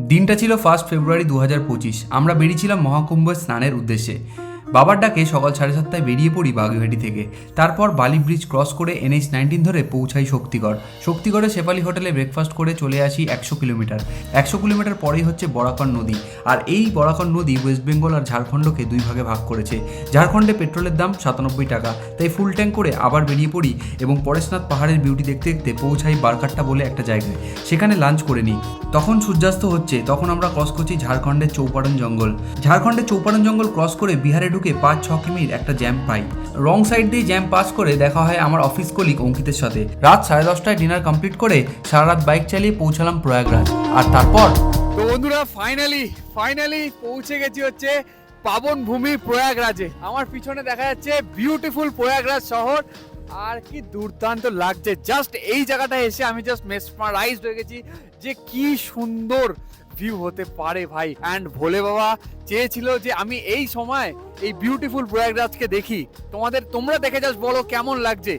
দিনটা ছিল 1 ফেব্রুয়ারি 2025। আমরা বেরিয়েছিলাম মহাকুম্ভ স্নানের উদ্দেশ্যে। বাবার ডাকে সকাল 7:30টায় বেরিয়ে পড়ি বাগুইহাটি থেকে। তারপর বালি ব্রিজ ক্রস করে NH-19 ধরে পৌঁছাই শক্তিগড়। শক্তিগড়ে শেফালি হোটেলে ব্রেকফাস্ট করে চলে আসি 100 কিলোমিটার। 100 কিলোমিটার পরেই হচ্ছে বরাকর নদী। আর এই বরাকর নদী ওয়েস্ট বেঙ্গল আর ঝাড়খণ্ডকে দুই ভাগে ভাগ করেছে। ঝাড়খণ্ডে পেট্রোলের দাম 97 টাকা, তাই ফুল ট্যাঙ্ক করে আবার বেরিয়ে পড়ি এবং পরেশনাথ পাহাড়ের বিউটি দেখতে দেখতে পৌঁছাই বারকাট্টা বলে একটা জায়গায়। সেখানে লাঞ্চ করে নিই। তখন সূর্যাস্ত হচ্ছে। তখন আমরা ক্রস করছি ঝাড়খণ্ডের চৌপাড়ন জঙ্গল। ঝাড়খণ্ডের চৌপাড়ন জঙ্গল ক্রস করে বিহারে ঢুকে 5-6 কিমির একটা জ্যাম পাই। রং সাইড দিয়ে জ্যাম পাস করে দেখা হয় আমার অফিস কলিগ অঙ্কিতের সাথে। রাত 10:30টায় ডিনার কমপ্লিট করে সারা রাত বাইক চালিয়ে পৌঁছালাম প্রয়াগরাজ। আর তারপর তো বন্ধুরা ফাইনালি পৌঁছে গেছি হচ্ছে পাবন ভূমি প্রয়াগরাজে। আমার পিছনে দেখা যাচ্ছে বিউটিফুল প্রয়াগরাজ শহর, আর কি দুর্দান্ত লাগছে। জাস্ট এই জায়গাটা এসে আমি জাস্ট মেসমারাইজড হয়ে গেছি যে কি সুন্দর ভিউ হতে পারে ভাই। অ্যান্ড ভোলে বাবা চেয়েছিল যে আমি এই সময় এই বিউটিফুল প্রয়াগরাজকে দেখি। তোমরা দেখে জাস্ট বলো কেমন লাগছে।